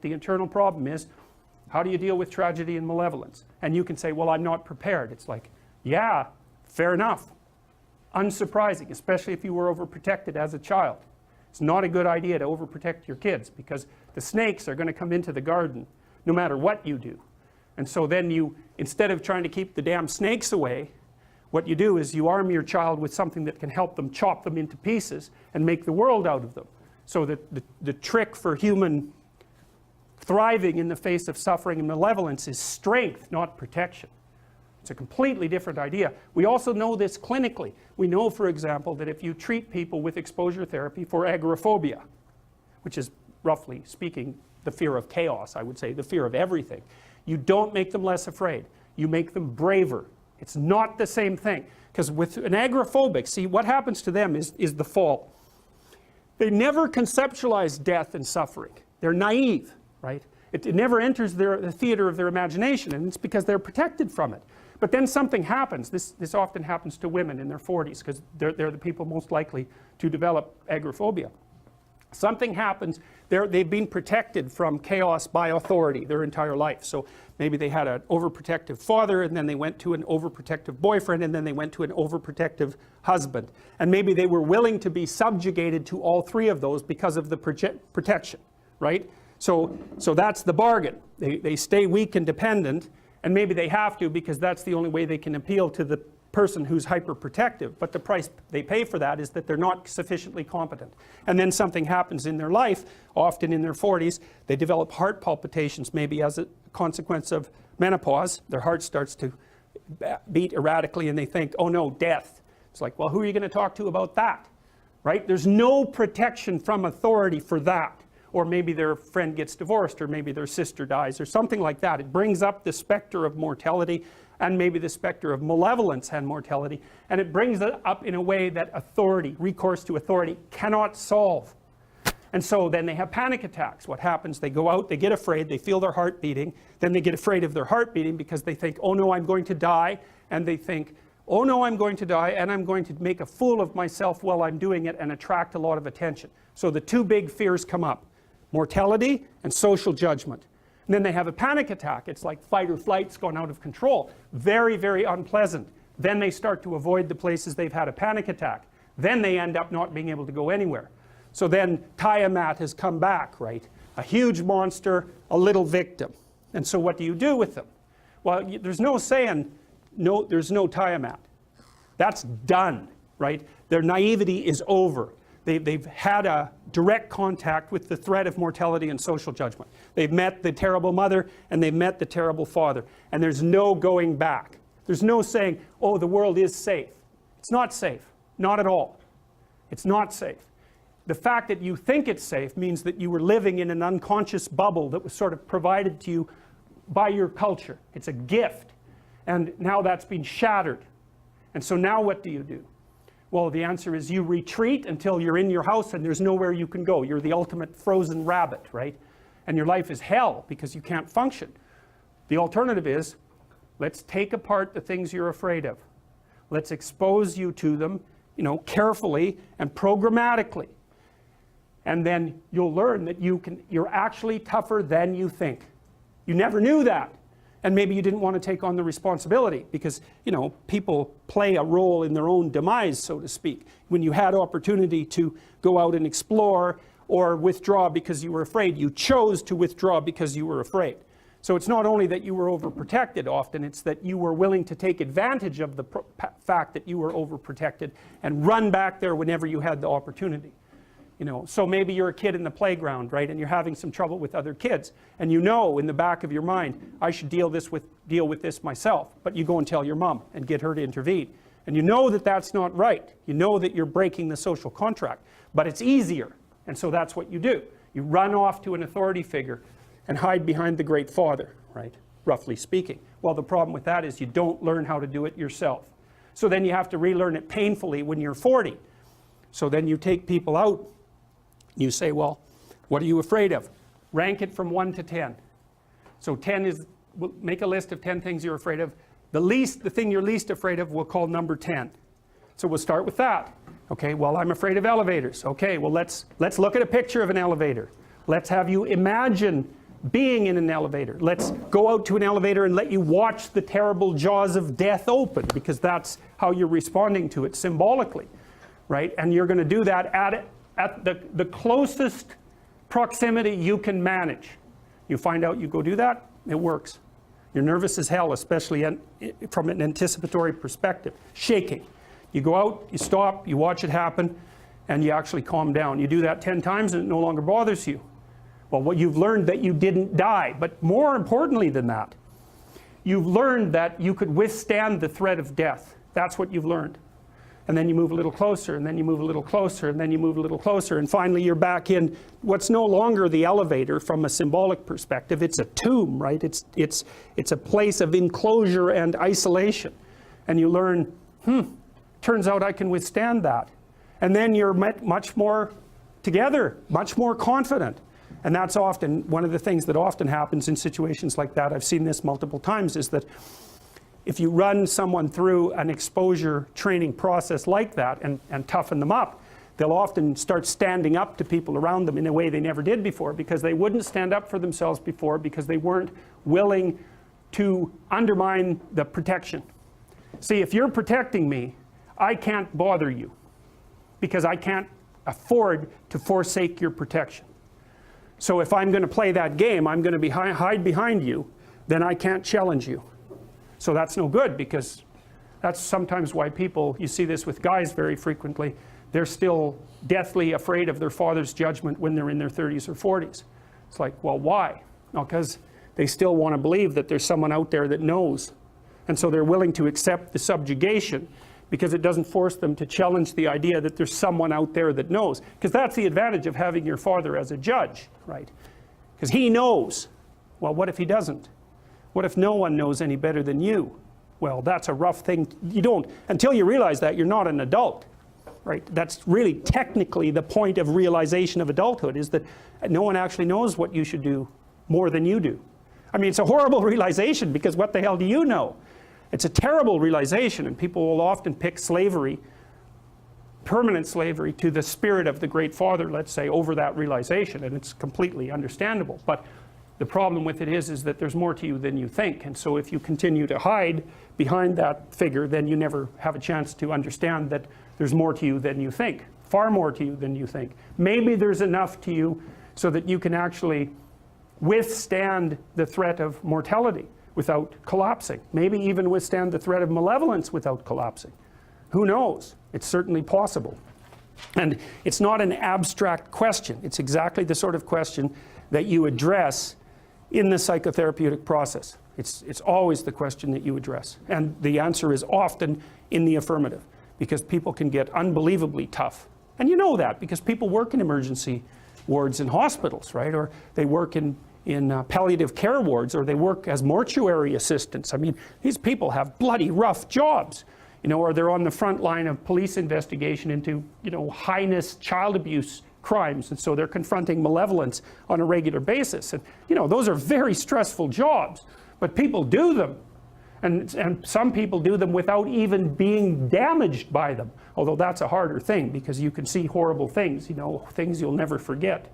The internal problem is, how do you deal with tragedy and malevolence? And you can say, well, I'm not prepared. It's like, yeah, fair enough. Unsurprising, especially if you were overprotected as a child. It's not a good idea to overprotect your kids, because the snakes are going to come into the garden no matter what you do. And so then you, instead of trying to keep the damn snakes away, what you do is you arm your child with something that can help them chop them into pieces and make the world out of them. So that the trick for human thriving in the face of suffering and malevolence is strength, not protection. It's a completely different idea. We also know this clinically. We know, for example, that if you treat people with exposure therapy for agoraphobia, which is, roughly speaking, the fear of chaos, I would say, the fear of everything, you don't make them less afraid. You make them braver. It's not the same thing. Because with an agoraphobic, see, what happens to them is the fall. They never conceptualize death and suffering. They're naive, right? It never enters the theater of their imagination, and it's because they're protected from it. But then something happens. This often happens to women in their 40s, because they're the people most likely to develop agoraphobia. Something happens, they've been protected from chaos by authority their entire life. So maybe they had an overprotective father, and then they went to an overprotective boyfriend, and then they went to an overprotective husband. And maybe they were willing to be subjugated to all three of those because of the protection, right? So that's the bargain. They stay weak and dependent, and maybe they have to because that's the only way they can appeal to the person who's hyperprotective. But the price they pay for that is that they're not sufficiently competent. And then something happens in their life, often in their 40s, they develop heart palpitations, maybe as a consequence of menopause. Their heart starts to beat erratically, and they think, oh no, death. It's like, well, who are you going to talk to about that? Right? There's no protection from authority for that. Or maybe their friend gets divorced, or maybe their sister dies, or something like that. It brings up the specter of mortality, and maybe the specter of malevolence and mortality, and it brings it up in a way that authority, recourse to authority, cannot solve. And so then they have panic attacks. What happens? They go out, they get afraid, they feel their heart beating, then they get afraid of their heart beating because they think, oh no, I'm going to die, and they think, oh no, I'm going to die, and I'm going to make a fool of myself while I'm doing it and attract a lot of attention. So the two big fears come up. Mortality and social judgment. And then they have a panic attack. It's like fight or flight's gone out of control. Very, very unpleasant. Then they start to avoid the places they've had a panic attack. Then they end up not being able to go anywhere. So then Tiamat has come back, right? A huge monster, a little victim. And so what do you do with them? Well, there's no saying, no, there's no Tiamat. That's done, right? Their naivety is over. They've had a direct contact with the threat of mortality and social judgment. They've met the terrible mother and they've met the terrible father. And there's no going back. There's no saying, oh, the world is safe. It's not safe. Not at all. It's not safe. The fact that you think it's safe means that you were living in an unconscious bubble that was sort of provided to you by your culture. It's a gift. And now that's been shattered. And so now what do you do? Well, the answer is you retreat until you're in your house and there's nowhere you can go. You're the ultimate frozen rabbit, right? And your life is hell because you can't function. The alternative is, let's take apart the things you're afraid of. Let's expose you to them, carefully and programmatically. And then you'll learn that you're actually tougher than you think. You never knew that. And maybe you didn't want to take on the responsibility because, people play a role in their own demise, so to speak. When you had opportunity to go out and explore or withdraw because you were afraid, you chose to withdraw because you were afraid. So it's not only that you were overprotected often, it's that you were willing to take advantage of the fact that you were overprotected and run back there whenever you had the opportunity. So maybe you're a kid in the playground, right, and you're having some trouble with other kids, and in the back of your mind, I should deal with this myself, but you go and tell your mom and get her to intervene. And you know that that's not right. You know that you're breaking the social contract, but it's easier, and so that's what you do. You run off to an authority figure and hide behind the great father, right, roughly speaking. Well, the problem with that is you don't learn how to do it yourself. So then you have to relearn it painfully when you're 40. So then you take people out. You say, well, what are you afraid of? Rank it from 1 to 10. So 10 is, we'll make a list of 10 things you're afraid of. The thing you're least afraid of we'll call number 10. So we'll start with that. Okay, well, I'm afraid of elevators. Okay, well, let's look at a picture of an elevator. Let's have you imagine being in an elevator. Let's go out to an elevator and let you watch the terrible jaws of death open, because that's how you're responding to it symbolically, right? And you're going to do that at the closest proximity you can manage. You find out, you go do that, it works. You're nervous as hell, especially from an anticipatory perspective. Shaking. You go out, you stop, you watch it happen, and you actually calm down. You do that 10 times and it no longer bothers you. Well, what you've learned that you didn't die. But more importantly than that, you've learned that you could withstand the threat of death. That's what you've learned. And then you move a little closer, and then you move a little closer, and then you move a little closer, and finally you're back in what's no longer the elevator from a symbolic perspective. It's a tomb, right? It's a place of enclosure and isolation. And you learn, turns out I can withstand that. And then you're much more together, much more confident. And that's often one of the things that often happens in situations like that. I've seen this multiple times, is that if you run someone through an exposure training process like that and toughen them up, they'll often start standing up to people around them in a way they never did before, because they wouldn't stand up for themselves before, because they weren't willing to undermine the protection. See, if you're protecting me, I can't bother you, because I can't afford to forsake your protection. So if I'm going to play that game, I'm going to hide behind you, then I can't challenge you. So that's no good, because that's sometimes why people, you see this with guys very frequently, they're still deathly afraid of their father's judgment when they're in their 30s or 40s. It's like, well, why? No, because they still want to believe that there's someone out there that knows. And so they're willing to accept the subjugation, because it doesn't force them to challenge the idea that there's someone out there that knows. Because that's the advantage of having your father as a judge, right? Because he knows. Well, what if he doesn't? What if no one knows any better than you? Well, that's a rough thing. You don't, until you realize that, you're not an adult, right? That's really technically the point of realization of adulthood, is that no one actually knows what you should do more than you do. I mean, it's a horrible realization, because what the hell do you know? It's a terrible realization, and people will often pick slavery, permanent slavery, to the spirit of the Great Father, let's say, over that realization, and it's completely understandable. But the problem with it is that there's more to you than you think, and so if you continue to hide behind that figure, then you never have a chance to understand that there's more to you than you think, far more to you than you think. Maybe there's enough to you so that you can actually withstand the threat of mortality without collapsing. Maybe even withstand the threat of malevolence without collapsing. Who knows? It's certainly possible. And it's not an abstract question. It's exactly the sort of question that you address in the psychotherapeutic process. It's always the question that you address. And the answer is often in the affirmative, because people can get unbelievably tough. And you know that, because people work in emergency wards in hospitals, right? Or they work in palliative care wards, or they work as mortuary assistants. I mean, these people have bloody rough jobs, you know, or they're on the front line of police investigation into, you know, heinous child abuse crimes, and so they're confronting malevolence on a regular basis. And, you know, those are very stressful jobs, but people do them. And some people do them without even being damaged by them, although that's a harder thing, because you can see horrible things, you know, things you'll never forget.